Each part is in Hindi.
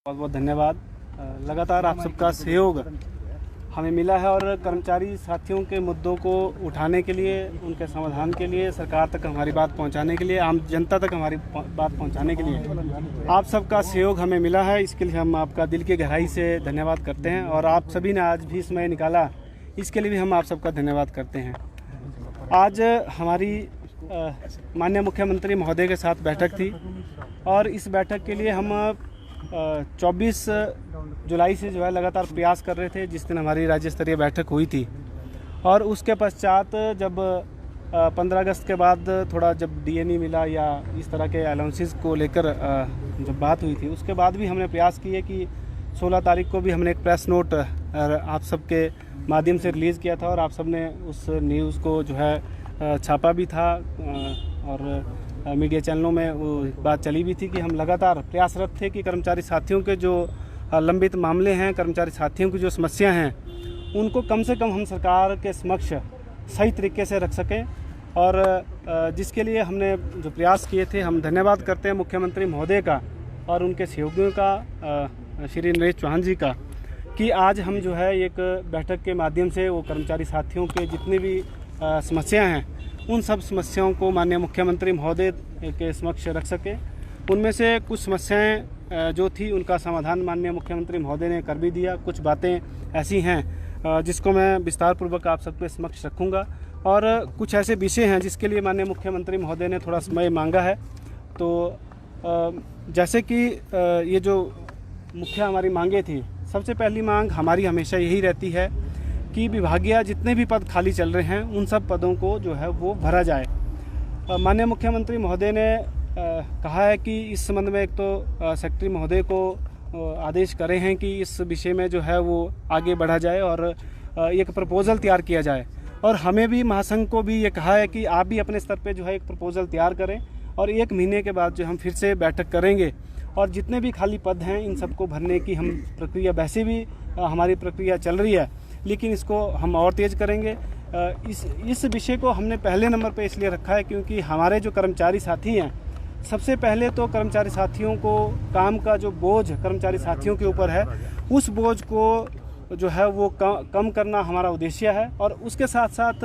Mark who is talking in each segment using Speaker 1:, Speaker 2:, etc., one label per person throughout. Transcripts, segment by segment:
Speaker 1: बहुत बहुत धन्यवाद। लगातार आप सबका सहयोग हमें मिला है और कर्मचारी साथियों के मुद्दों को उठाने के लिए, उनके समाधान के लिए, सरकार तक हमारी बात पहुंचाने के लिए, आम जनता तक हमारी बात पहुंचाने के लिए आप सबका सहयोग हमें मिला है। इसके लिए हम आपका दिल की गहराई से धन्यवाद करते हैं और आप सभी ने आज भी समय निकाला, इसके लिए भी हम आप सबका धन्यवाद करते हैं। आज हमारी माननीय मुख्यमंत्री महोदय के साथ बैठक थी और इस बैठक के लिए हम 24 जुलाई से जो है लगातार प्रयास कर रहे थे, जिस दिन हमारी राज्य स्तरीय बैठक हुई थी। और उसके पश्चात जब 15 अगस्त के बाद थोड़ा जब डीए नहीं मिला या इस तरह के अलाउंसेस को लेकर जब बात हुई थी, उसके बाद भी हमने प्रयास किए कि 16 तारीख को भी हमने एक प्रेस नोट आप सबके माध्यम से रिलीज़ किया था और आप सब ने उस न्यूज़ को जो है छापा भी था और मीडिया चैनलों में वो बात चली भी थी कि हम लगातार प्रयासरत थे कि कर्मचारी साथियों के जो लंबित मामले हैं, कर्मचारी साथियों की जो समस्या हैं, उनको कम से कम हम सरकार के समक्ष सही तरीके से रख सकें। और जिसके लिए हमने जो प्रयास किए थे, हम धन्यवाद करते हैं मुख्यमंत्री महोदय का और उनके सहयोगियों का, श्री नरेश चौहान जी का, कि आज हम जो है एक बैठक के माध्यम से वो कर्मचारी साथियों के जितनी भी समस्याएँ हैं, उन सब समस्याओं को माननीय मुख्यमंत्री महोदय के समक्ष रख सके। उनमें से कुछ समस्याएं जो थी उनका समाधान माननीय मुख्यमंत्री महोदय ने कर भी दिया। कुछ बातें ऐसी हैं जिसको मैं विस्तार पूर्वक आप सबके समक्ष रखूंगा और कुछ ऐसे विषय हैं जिसके लिए माननीय मुख्यमंत्री महोदय ने थोड़ा समय मांगा है। तो जैसे कि ये जो मुख्य हमारी मांगे थी, सबसे पहली मांग हमारी हमेशा यही रहती है कि विभागीय जितने भी पद खाली चल रहे हैं, उन सब पदों को जो है वो भरा जाए। माननीय मुख्यमंत्री महोदय ने कहा है कि इस संबंध में एक तो सेक्रेटरी महोदय को आदेश करे हैं कि इस विषय में जो है वो आगे बढ़ा जाए और एक प्रपोज़ल तैयार किया जाए। और हमें भी, महासंघ को भी ये कहा है कि आप भी अपने स्तर पे जो है एक प्रपोज़ल तैयार करें और 1 महीने के बाद जो हम फिर से बैठक करेंगे और जितने भी खाली पद हैं इन सबको भरने की हम प्रक्रिया, वैसे भी हमारी प्रक्रिया चल रही है, लेकिन इसको हम और तेज़ करेंगे। इस विषय को हमने पहले नंबर पे इसलिए रखा है क्योंकि हमारे जो कर्मचारी साथी हैं, सबसे पहले तो कर्मचारी साथियों को काम का जो बोझ कर्मचारी साथियों के ऊपर है, उस बोझ को जो है वो कम करना हमारा उद्देश्य है। और उसके साथ साथ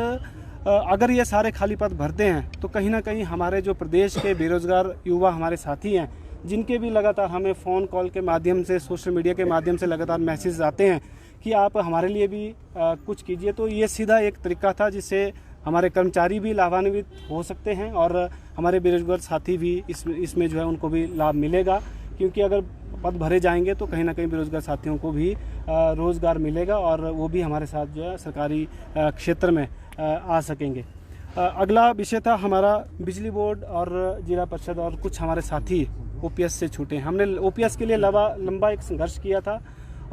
Speaker 1: अगर ये सारे खाली पद भरते हैं तो कहीं ना कहीं हमारे जो प्रदेश के बेरोज़गार युवा हमारे साथी हैं, जिनके भी लगातार हमें फ़ोन कॉल के माध्यम से, सोशल मीडिया के माध्यम से लगातार मैसेज आते हैं कि आप हमारे लिए भी कुछ कीजिए, तो ये सीधा एक तरीका था जिससे हमारे कर्मचारी भी लाभान्वित हो सकते हैं और हमारे बेरोजगार साथी भी इसमें जो है उनको भी लाभ मिलेगा। क्योंकि अगर पद भरे जाएंगे तो कहीं ना कहीं बेरोजगार साथियों को भी रोज़गार मिलेगा और वो भी हमारे साथ जो है सरकारी क्षेत्र में आ सकेंगे। अगला विषय था हमारा बिजली बोर्ड और जिला परिषद और कुछ हमारे साथी ओपीएस से छूटे हैं। हमने ओपीएस के लिए लंबा एक संघर्ष किया था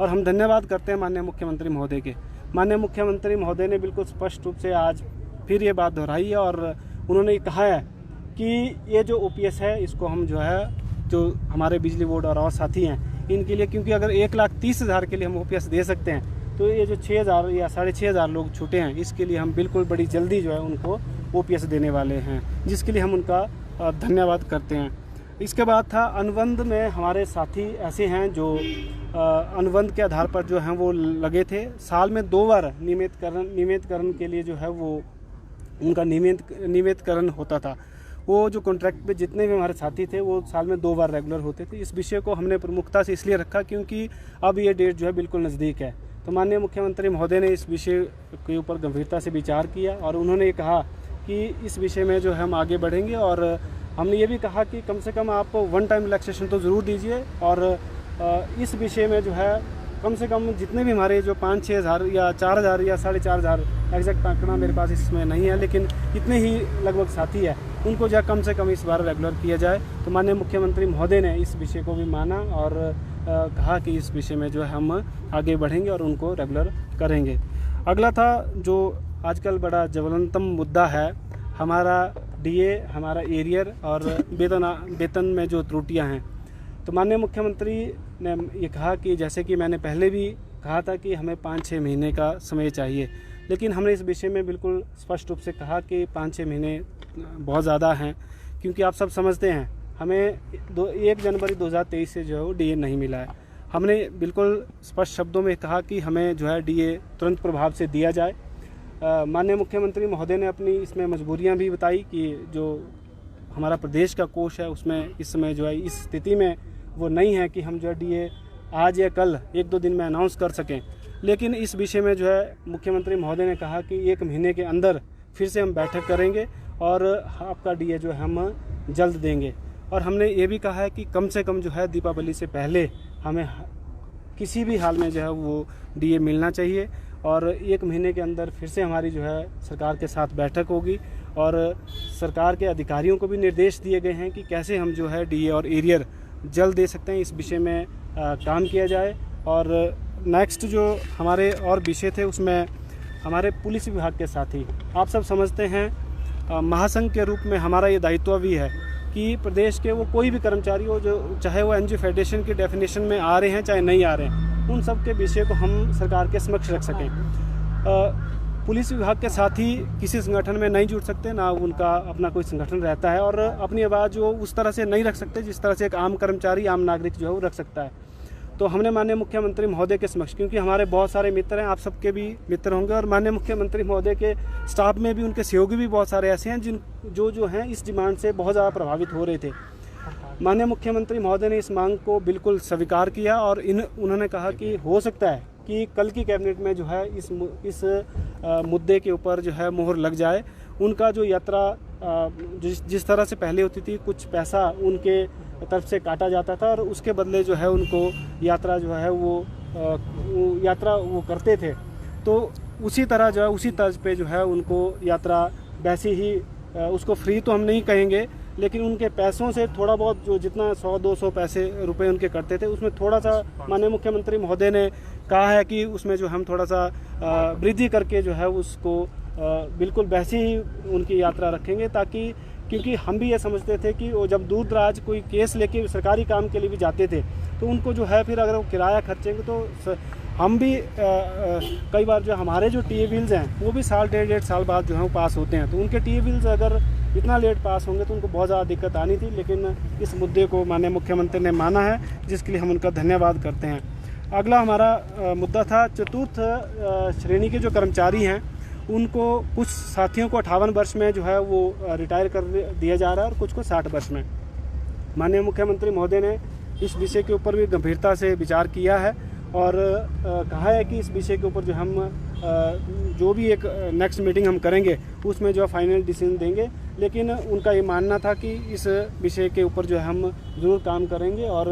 Speaker 1: और हम धन्यवाद करते हैं माननीय मुख्यमंत्री महोदय के। माननीय मुख्यमंत्री महोदय ने बिल्कुल स्पष्ट रूप से आज फिर ये बात दोहराई है और उन्होंने कहा है कि ये जो ओपीएस है, इसको हम जो है, जो हमारे बिजली बोर्ड और साथी हैं, इनके लिए, क्योंकि अगर 1,30,000 के लिए हम ओपीएस दे सकते हैं, तो ये जो 6,000 या 6,500 लोग छूटे हैं, इसके लिए हम बिल्कुल बड़ी जल्दी जो है उनको ओपीएस देने वाले हैं, जिसके लिए हम उनका धन्यवाद करते हैं। इसके बाद था अनुबंध में हमारे साथी ऐसे हैं जो अनुबंध के आधार पर जो हैं वो लगे थे। साल में 2 बार नियमितकरण के लिए जो है वो उनका नियमितकरण होता था। वो जो कॉन्ट्रैक्ट पे जितने भी हमारे साथी थे वो साल में 2 बार रेगुलर होते थे। इस विषय को हमने प्रमुखता से इसलिए रखा क्योंकि अब ये डेट जो है बिल्कुल नज़दीक है। तो माननीय मुख्यमंत्री महोदय ने इस विषय के ऊपर गंभीरता से विचार किया और उन्होंने ये कहा कि इस विषय में जो है हम आगे बढ़ेंगे। और हमने ये भी कहा कि कम से कम आप 1 टाइम रिलैक्सेशन तो ज़रूर दीजिए और इस विषय में जो है कम से कम जितने भी हमारे जो 5-6 हज़ार या 4,000 या 4,500 एग्जैक्ट आंकड़ा मेरे पास इसमें नहीं है, लेकिन इतने ही लगभग साथी है, उनको जो कम से कम इस बार रेगुलर किया जाए। तो माननीय मुख्यमंत्री महोदय ने इस विषय को भी माना और कहा कि इस विषय में जो है हम आगे बढ़ेंगे और उनको रेगुलर करेंगे। अगला था जो आजकल बड़ा ज्वलंतम मुद्दा है, हमारा डीए, हमारा एरियर और वेतन में जो त्रुटियां हैं। तो माननीय मुख्यमंत्री ने ये कहा कि जैसे कि मैंने पहले भी कहा था कि हमें 5-6 महीने का समय चाहिए, लेकिन हमने इस विषय में बिल्कुल स्पष्ट रूप से कहा कि 5-6 महीने बहुत ज़्यादा हैं, क्योंकि आप सब समझते हैं हमें 1 जनवरी 2023 से जो है वो डीए नहीं मिला है हमने बिल्कुल स्पष्ट शब्दों में कहा कि हमें जो है डीए तुरंत प्रभाव से दिया जाए। माननीय मुख्यमंत्री महोदय ने अपनी इसमें मजबूरियां भी बताई कि जो हमारा प्रदेश का कोष है उसमें इस समय जो है इस स्थिति में वो नहीं है कि हम जो है डीए आज या कल 1-2 दिन में अनाउंस कर सकें। लेकिन इस विषय में जो है मुख्यमंत्री महोदय ने कहा कि 1 महीने के अंदर फिर से हम बैठक करेंगे और आपका डीए जो है हम जल्द देंगे। और हमने ये भी कहा है कि कम से कम जो है दीपावली से पहले हमें किसी भी हाल में जो है वो डीए मिलना चाहिए और 1 महीने के अंदर फिर से हमारी जो है सरकार के साथ बैठक होगी और सरकार के अधिकारियों को भी निर्देश दिए गए हैं कि कैसे हम जो है डीए और एरियर जल्द दे सकते हैं। इस विषय में काम किया जाए। और नेक्स्ट जो हमारे और विषय थे उसमें हमारे पुलिस विभाग के साथी, आप सब समझते हैं महासंघ के रूप में हमारा ये दायित्व भी है कि प्रदेश के वो कोई भी कर्मचारी हो जो चाहे वो एनजीओ फेडरेशन की डेफिनेशन में आ रहे हैं चाहे नहीं आ रहे हैं, उन सब के विषय को हम सरकार के समक्ष रख सकें। पुलिस विभाग के साथी किसी संगठन में नहीं जुड़ सकते, ना उनका अपना कोई संगठन रहता है और अपनी आवाज़ वो उस तरह से नहीं रख सकते जिस तरह से एक आम कर्मचारी आम नागरिक जो है वो रख सकता है। तो हमने माननीय मुख्यमंत्री महोदय के समक्ष, क्योंकि हमारे बहुत सारे मित्र हैं, आप सबके भी मित्र होंगे और माननीय मुख्यमंत्री महोदय के स्टाफ में भी उनके सहयोगी भी बहुत सारे ऐसे हैं जो हैं इस डिमांड से बहुत ज़्यादा प्रभावित हो रहे थे। माननीय मुख्यमंत्री महोदय ने इस मांग को बिल्कुल स्वीकार किया और उन्होंने कहा कि हो सकता है कि कल की कैबिनेट में जो है इस मुद्दे के ऊपर जो है मोहर लग जाए। उनका जो यात्रा जिस तरह से पहले होती थी, कुछ पैसा उनके तरफ से काटा जाता था और उसके बदले जो है उनको यात्रा जो है वो यात्रा वो करते थे, तो उसी तरह जो है उसी तर्ज पे जो है उनको यात्रा वैसे ही उसको फ्री तो हम नहीं कहेंगे, लेकिन उनके पैसों से थोड़ा बहुत जो जितना 100-200 रुपए उनके करते थे उसमें थोड़ा सा माननीय मुख्यमंत्री महोदय ने कहा है कि उसमें जो हम थोड़ा सा वृद्धि करके जो है उसको बिल्कुल वैसे ही उनकी यात्रा रखेंगे, ताकि क्योंकि हम भी ये समझते थे कि वो जब दूर दराज कोई केस लेके सरकारी काम के लिए भी जाते थे तो उनको जो है फिर अगर वो किराया खर्चेंगे तो हम भी कई बार जो हमारे जो टीए बिल्स हैं वो भी साल 1.5 साल बाद जो है वो पास होते हैं, तो उनके टीए बिल्स अगर इतना लेट पास होंगे तो उनको बहुत ज़्यादा दिक्कत आनी थी। लेकिन इस मुद्दे को माननीय मुख्यमंत्री ने माना है, जिसके लिए हम उनका धन्यवाद करते हैं। अगला हमारा मुद्दा था चतुर्थ श्रेणी के जो कर्मचारी हैं उनको, कुछ साथियों को 58 वर्ष में जो है वो रिटायर कर दिया जा रहा है और कुछ को 60 वर्ष में। माननीय मुख्यमंत्री महोदय ने इस विषय के ऊपर भी गंभीरता से विचार किया है और कहा है कि इस विषय के ऊपर जो हम जो भी एक नेक्स्ट मीटिंग हम करेंगे उसमें जो है फाइनल डिसीजन देंगे। लेकिन उनका ये मानना था कि इस विषय के ऊपर जो है हम ज़रूर काम करेंगे और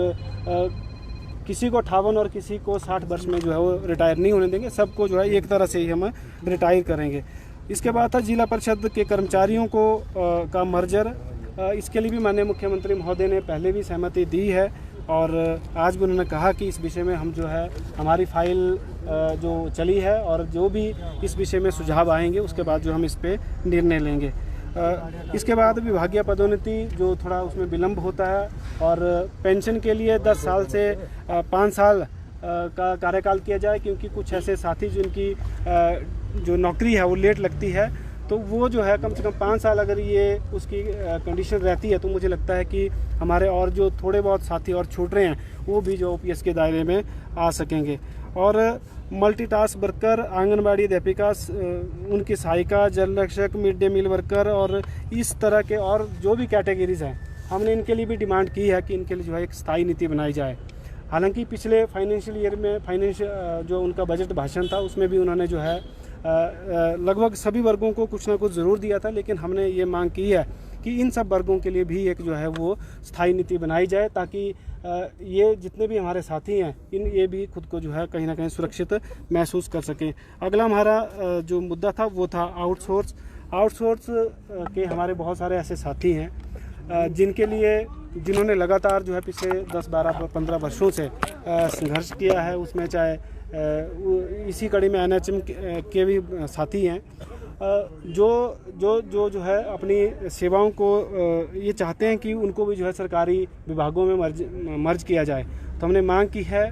Speaker 1: किसी को 58 और किसी को 60 वर्ष में जो है वो रिटायर नहीं होने देंगे, सबको जो है एक तरह से ही हम रिटायर करेंगे। इसके बाद था जिला परिषद के कर्मचारियों को का मर्जर, इसके लिए भी माननीय मुख्यमंत्री महोदय ने पहले भी सहमति दी है और आज भी उन्होंने कहा कि इस विषय में हम जो है हमारी फाइल जो चली है और जो भी इस विषय में सुझाव आएंगे उसके बाद जो हम इस पर निर्णय लेंगे। इसके बाद विभागीय पदोन्नति जो थोड़ा उसमें विलम्ब होता है और पेंशन के लिए 10 साल से 5 साल का कार्यकाल किया जाए, क्योंकि कुछ ऐसे साथी जिनकी जो नौकरी है वो लेट लगती है, तो वो जो है कम से कम 5 साल अगर ये उसकी कंडीशन रहती है तो मुझे लगता है कि हमारे और जो थोड़े बहुत साथी और छूट रहे हैं वो भी जो ओपीएस के दायरे में आ सकेंगे। और मल्टीटास्क वर्कर, आंगनबाड़ी अध्यापिका, उनकी सहायिका, जल रक्षक, मिड डे मील वर्कर और इस तरह के और जो भी कैटेगरीज़ हैं, हमने इनके लिए भी डिमांड की है कि इनके लिए जो है एक स्थायी नीति बनाई जाए। हालांकि पिछले फाइनेंशियल ईयर में जो उनका बजट भाषण था उसमें भी उन्होंने जो है लगभग सभी वर्गों को कुछ ना कुछ ज़रूर दिया था, लेकिन हमने ये मांग की है कि इन सब वर्गों के लिए भी एक जो है वो स्थायी नीति बनाई जाए, ताकि ये जितने भी हमारे साथी हैं ये भी खुद को जो है कहीं ना कहीं सुरक्षित महसूस कर सकें। अगला हमारा जो मुद्दा था वो था आउटसोर्स के हमारे बहुत सारे ऐसे साथी हैं जिन्होंने लगातार जो है पिछले 10, 12, 15 वर्षों से संघर्ष किया है, उसमें चाहे इसी कड़ी में एनएचएम के भी साथी हैं जो है अपनी सेवाओं को ये चाहते हैं कि उनको भी जो है सरकारी विभागों में मर्ज किया जाए। तो हमने मांग की है,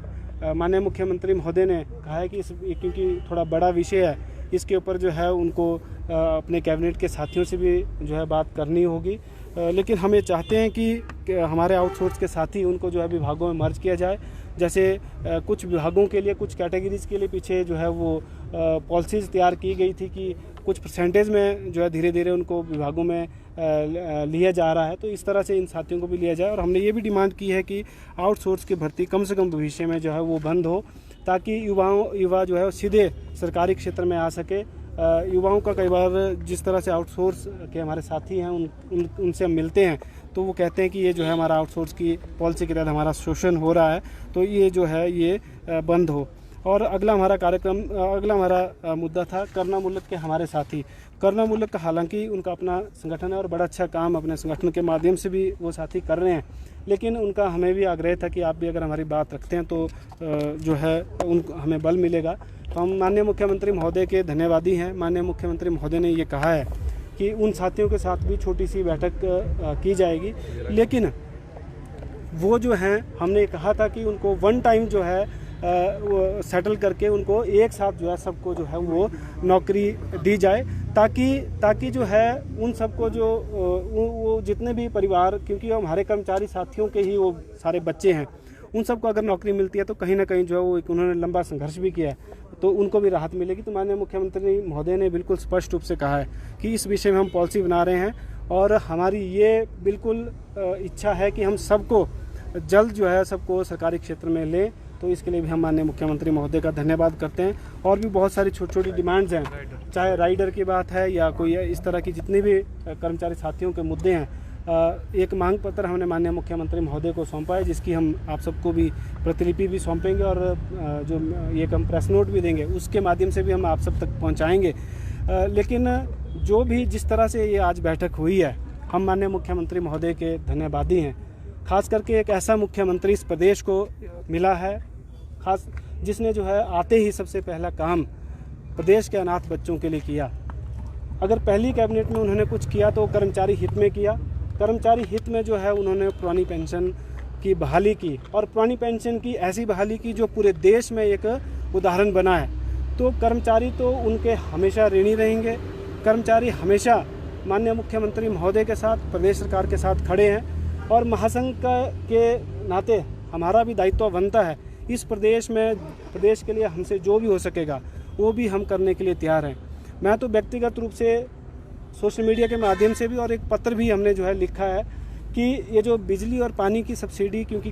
Speaker 1: माननीय मुख्यमंत्री महोदय ने कहा है कि क्योंकि थोड़ा बड़ा विषय है इसके ऊपर जो है उनको अपने कैबिनेट के साथियों से भी जो है बात करनी होगी, लेकिन हम ये चाहते हैं कि हमारे आउटसोर्स के साथी उनको जो है विभागों में मर्ज किया जाए, जैसे कुछ विभागों के लिए, कुछ कैटेगरीज के लिए पीछे जो है वो पॉलिसीज़ तैयार की गई थी कि कुछ परसेंटेज में जो है धीरे धीरे उनको विभागों में लिया जा रहा है। तो इस तरह से इन साथियों को भी लिया जाए। और हमने ये भी डिमांड की है कि आउटसोर्स की भर्ती कम से कम भविष्य में जो है वो बंद हो, ताकि युवा जो है वो सीधे सरकारी क्षेत्र में आ सके। युवाओं का कई बार जिस तरह से आउटसोर्स के हमारे साथी हैं उनसे हम मिलते हैं तो वो कहते हैं कि ये जो है हमारा आउटसोर्स की पॉलिसी के तहत हमारा शोषण हो रहा है, तो ये जो है ये बंद हो। और अगला हमारा मुद्दा था करना मुल्क के हमारे साथी। करना मुल्क का हालांकि उनका अपना संगठन है और बड़ा अच्छा काम अपने संगठन के माध्यम से भी वो साथी कर रहे हैं, लेकिन उनका हमें भी आग्रह था कि आप भी अगर हमारी बात रखते हैं तो जो है उनको हमें बल मिलेगा। तो हम माननीय मुख्यमंत्री महोदय के धन्यवादी हैं। माननीय मुख्यमंत्री महोदय ने ये कहा है कि उन साथियों के साथ भी छोटी सी बैठक की जाएगी, लेकिन वो जो हैं हमने कहा था कि उनको वन टाइम जो है वो सेटल करके उनको एक साथ जो है सबको जो है वो नौकरी दी जाए, ताकि जो है उन सबको जो वो जितने भी परिवार, क्योंकि हमारे कर्मचारी साथियों के ही वो सारे बच्चे हैं, उन सबको अगर नौकरी मिलती है तो कहीं ना कहीं जो है वो उन्होंने लंबा संघर्ष भी किया है तो उनको भी राहत मिलेगी। तो माननीय मुख्यमंत्री महोदय ने बिल्कुल स्पष्ट रूप से कहा है कि इस विषय में हम पॉलिसी बना रहे हैं और हमारी ये बिल्कुल इच्छा है कि हम सबको जल्द जो है सबको सरकारी क्षेत्र में लें। तो इसके लिए भी हम माननीय मुख्यमंत्री महोदय का धन्यवाद करते हैं। और भी बहुत सारी छोटी छोटी डिमांड्स हैं, चाहे राइडर की बात है या कोई इस तरह की जितने भी कर्मचारी साथियों के मुद्दे हैं। एक मांग पत्र हमने माननीय मुख्यमंत्री महोदय को सौंपा है, जिसकी हम आप सबको भी प्रतिलिपि भी सौंपेंगे और जो ये हम प्रेस नोट भी देंगे उसके माध्यम से भी हम आप सब तक पहुंचाएंगे। लेकिन जो भी जिस तरह से ये आज बैठक हुई है, हम माननीय मुख्यमंत्री महोदय के धन्यवादी हैं। खास करके एक ऐसा मुख्यमंत्री इस प्रदेश को मिला है खास, जिसने जो है आते ही सबसे पहला काम प्रदेश के अनाथ बच्चों के लिए किया। अगर पहली कैबिनेट में उन्होंने कुछ किया तो कर्मचारी हित में किया। कर्मचारी हित में जो है उन्होंने पुरानी पेंशन की बहाली की और पुरानी पेंशन की ऐसी बहाली की जो पूरे देश में एक उदाहरण बना है। तो कर्मचारी तो उनके हमेशा ऋणी रहेंगे। कर्मचारी हमेशा माननीय मुख्यमंत्री महोदय के साथ, प्रदेश सरकार के साथ खड़े हैं और महासंघ के नाते हमारा भी दायित्व बनता है इस प्रदेश में, प्रदेश के लिए हमसे जो भी हो सकेगा वो भी हम करने के लिए तैयार हैं। मैं तो व्यक्तिगत रूप से सोशल मीडिया के माध्यम से भी और एक पत्र भी हमने जो है लिखा है कि ये जो बिजली और पानी की सब्सिडी, क्योंकि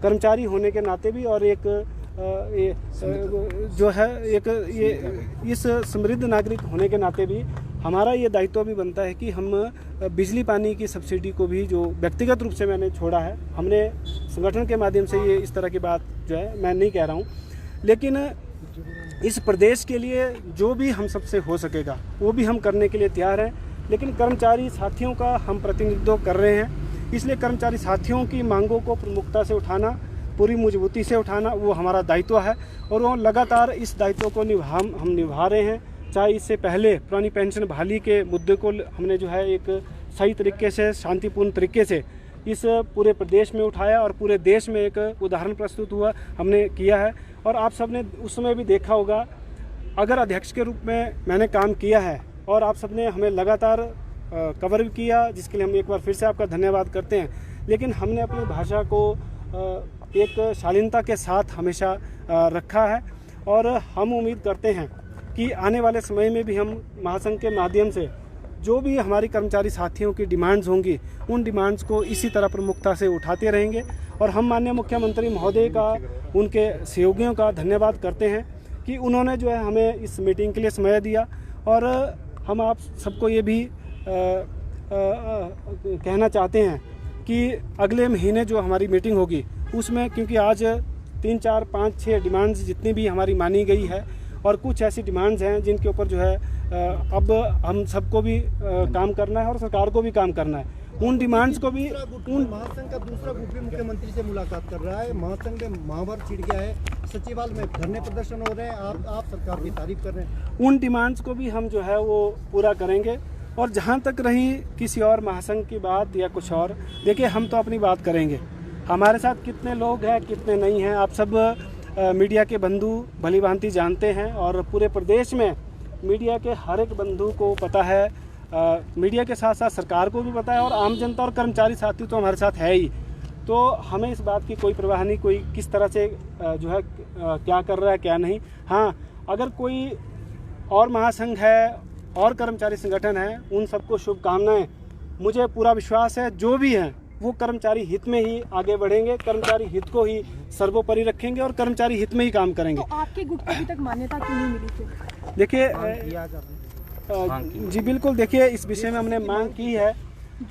Speaker 1: कर्मचारी होने के नाते भी और एक जो है एक ये इस समृद्ध नागरिक होने के नाते भी हमारा ये दायित्व भी बनता है कि हम बिजली पानी की सब्सिडी को भी, जो व्यक्तिगत रूप से मैंने छोड़ा है, हमने संगठन के माध्यम से ये इस तरह की बात जो है मैं नहीं कह रहा हूँ, लेकिन इस प्रदेश के लिए जो भी हम सबसे हो सकेगा वो भी हम करने के लिए तैयार हैं। लेकिन कर्मचारी साथियों का हम प्रतिनिधित्व कर रहे हैं, इसलिए कर्मचारी साथियों की मांगों को प्रमुखता से उठाना, पूरी मजबूती से उठाना वो हमारा दायित्व है और वो लगातार इस दायित्व को हम निभा रहे हैं। चाहे इससे पहले पुरानी पेंशन बहाली के मुद्दे को हमने जो है एक सही तरीके से, शांतिपूर्ण तरीके से इस पूरे प्रदेश में उठाया और पूरे देश में एक उदाहरण प्रस्तुत हुआ हमने किया है। और आप सब ने उस समय भी देखा होगा, अगर अध्यक्ष के रूप में मैंने काम किया है और आप सब ने हमें लगातार कवर भी किया, जिसके लिए हम एक बार फिर से आपका धन्यवाद करते हैं। लेकिन हमने अपनी भाषा को एक शालीनता के साथ हमेशा रखा है और हम उम्मीद करते हैं कि आने वाले समय में भी हम महासंघ के माध्यम से जो भी हमारी कर्मचारी साथियों की डिमांड्स होंगी उन डिमांड्स को इसी तरह प्रमुखता से उठाते रहेंगे। और हम माननीय मुख्यमंत्री महोदय का, उनके सहयोगियों का धन्यवाद करते हैं कि उन्होंने जो है हमें इस मीटिंग के लिए समय दिया। और हम आप सबको ये भी कहना चाहते हैं कि अगले महीने जो हमारी मीटिंग होगी उसमें, क्योंकि आज 3, 4, 5, 6 डिमांड्स जितनी भी हमारी मानी गई है और कुछ ऐसी डिमांड्स हैं जिनके ऊपर जो है अब हम सबको भी काम करना है और सरकार को भी काम करना है। उन डिमांड्स को भी
Speaker 2: महासंघ का दूसरा गुट भी मुख्यमंत्री से मुलाकात कर रहा है। महासंघ में महावर छिड़ गया है, सचिवालय में धरने प्रदर्शन हो रहे हैं, आप सरकार की तारीफ कर रहे हैं।
Speaker 1: उन डिमांड्स को भी हम जो है वो पूरा करेंगे। और जहाँ तक रही किसी और महासंघ की बात या कुछ और, देखिए हम तो अपनी बात करेंगे। हमारे साथ कितने लोग हैं कितने नहीं हैं आप सब मीडिया के बंधु भली भांति जानते हैं और पूरे प्रदेश में मीडिया के हर एक बंधु को पता है। मीडिया के साथ साथ सरकार को भी पता है और आम जनता और कर्मचारी साथी तो हमारे साथ है ही। तो हमें इस बात की कोई परवाह नहीं, कोई किस तरह से जो है क्या कर रहा है क्या नहीं। हाँ, अगर कोई और महासंघ है और कर्मचारी संगठन है, उन सबको शुभकामनाएं। मुझे पूरा विश्वास है जो भी हैं वो कर्मचारी हित में ही आगे बढ़ेंगे, कर्मचारी हित को ही सर्वोपरि रखेंगे और कर्मचारी हित में ही काम करेंगे।
Speaker 3: तो आपके गुट को अभी तक मान्यता क्यों नहीं मिली फिर?
Speaker 1: देखिए जी बिल्कुल, देखिए इस विषय में हमने मांग की है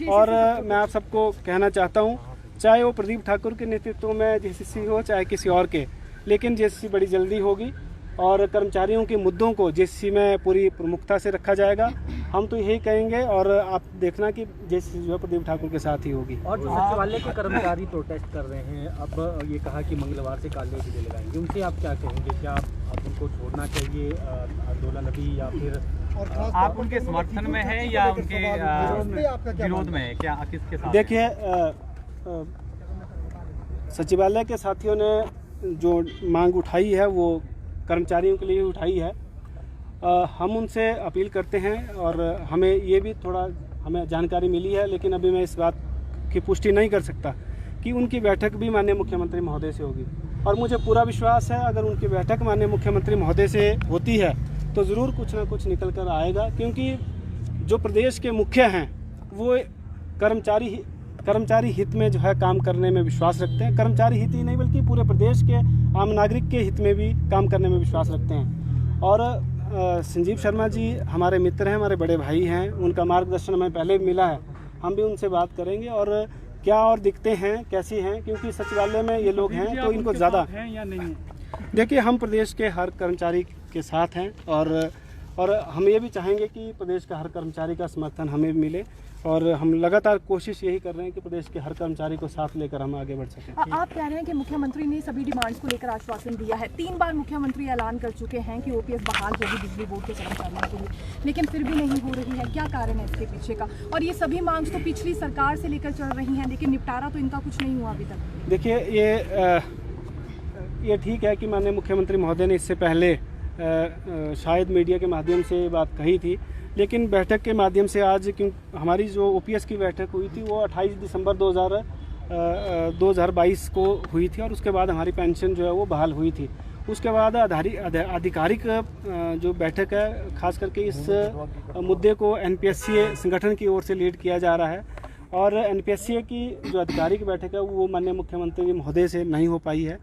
Speaker 1: और मैं आप सबको कहना चाहता हूँ, चाहे वो प्रदीप ठाकुर के नेतृत्व में जेसीसी हो चाहे किसी और के, लेकिन जेसीसी बड़ी जल्दी होगी और कर्मचारियों के मुद्दों को जेसीसी में पूरी प्रमुखता से रखा जाएगा। हम तो यही कहेंगे और आप देखना कि जेसीसी जो है प्रदीप ठाकुर के साथ ही होगी।
Speaker 4: और जो सचिवालय के कर्मचारी प्रोटेस्ट कर रहे हैं, अब ये कहा कि मंगलवार से काले झंडे लगाएंगे, उनसे आप क्या कहेंगे? क्या आप उनको छोड़ना चाहिए आंदोलन अभी, या फिर
Speaker 5: आप उनके समर्थन में है या उनके विरोध में है? क्या किसके साथ?
Speaker 1: देखिए सचिवालय के साथियों ने जो मांग उठाई है वो कर्मचारियों के लिए उठाई है। हम उनसे अपील करते हैं और हमें ये भी थोड़ा हमें जानकारी मिली है, लेकिन अभी मैं इस बात की पुष्टि नहीं कर सकता कि उनकी बैठक भी माननीय मुख्यमंत्री महोदय से होगी। और मुझे पूरा विश्वास है अगर उनकी बैठक माननीय मुख्यमंत्री महोदय से होती है तो ज़रूर कुछ ना कुछ निकल कर आएगा, क्योंकि जो प्रदेश के मुखिया हैं वो कर्मचारी हित में जो है काम करने में विश्वास रखते हैं। कर्मचारी हित ही नहीं बल्कि पूरे प्रदेश के आम नागरिक के हित में भी काम करने में विश्वास रखते हैं। और संजीव शर्मा जी हमारे मित्र हैं, हमारे बड़े भाई हैं, उनका मार्गदर्शन हमें पहले भी मिला है। हम भी उनसे बात करेंगे और क्या और दिखते हैं कैसी हैं, क्योंकि सचिवालय में ये लोग हैं तो इनको ज़्यादा
Speaker 5: हैं या नहीं है?
Speaker 1: देखिए हम प्रदेश के हर कर्मचारी के साथ हैं और हम ये भी चाहेंगे कि प्रदेश का हर कर्मचारी का समर्थन हमें भी मिले और हम लगातार कोशिश यही कर रहे हैं कि प्रदेश के हर कर्मचारी को साथ लेकर हम आगे बढ़ सकें।
Speaker 3: आप कह रहे हैं कि मुख्यमंत्री ने सभी डिमांड्स को लेकर आश्वासन दिया है। 3 बार मुख्यमंत्री ऐलान कर चुके हैं कि ओपीएस बहाल होगी बिजली बोर्ड के कर्मचारियों के लिए, लेकिन फिर भी नहीं हो रही है। क्या कारण है इसके पीछे का? और ये सभी मांग तो पिछली सरकार से लेकर चल रही हैं, लेकिन निपटारा तो इनका कुछ नहीं हुआ अभी तक।
Speaker 1: देखिए ये ठीक है कि माननीय मुख्यमंत्री महोदय ने इससे पहले शायद मीडिया के माध्यम से बात कही थी, लेकिन बैठक के माध्यम से आज क्यों हमारी जो ओपीएस की बैठक हुई थी वो 28 दिसंबर 2022 को हुई थी और उसके बाद हमारी पेंशन जो है वो बहाल हुई थी। उसके बाद आधिकारिक जो बैठक है खास करके इस मुद्दे को एनपीएससीए संगठन की ओर से लीड किया जा रहा है और एनपीएससीए की जो आधिकारिक बैठक है वो माननीय मुख्यमंत्री महोदय से नहीं हो पाई है,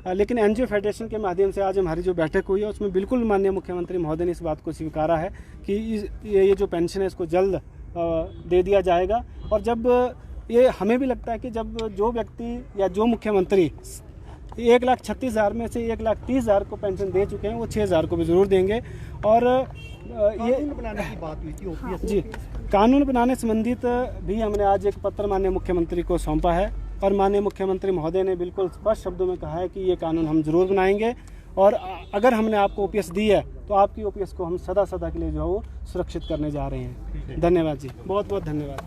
Speaker 1: लेकिन एनजीओ फेडरेशन के माध्यम से आज हमारी जो बैठक हुई है उसमें बिल्कुल माननीय मुख्यमंत्री महोदय ने इस बात को स्वीकारा है कि ये जो पेंशन है इसको जल्द दे दिया जाएगा। और जब ये हमें भी लगता है कि जब जो व्यक्ति या जो मुख्यमंत्री 1,36,000 में से 1,30,000 को पेंशन दे चुके हैं वो 6,000 को भी ज़रूर देंगे। और ये
Speaker 2: बनाने की बात हुई थी ओपीएस
Speaker 1: जी कानून बनाने संबंधित भी हमने आज एक पत्र माननीय मुख्यमंत्री को सौंपा है और माननीय मुख्यमंत्री महोदय ने बिल्कुल स्पष्ट शब्दों में कहा है कि ये कानून हम जरूर बनाएंगे और अगर हमने आपको ओपीएस दी है तो आपकी ओपीएस को हम सदा के लिए जो है वो सुरक्षित करने जा रहे हैं। धन्यवाद जी, बहुत बहुत धन्यवाद।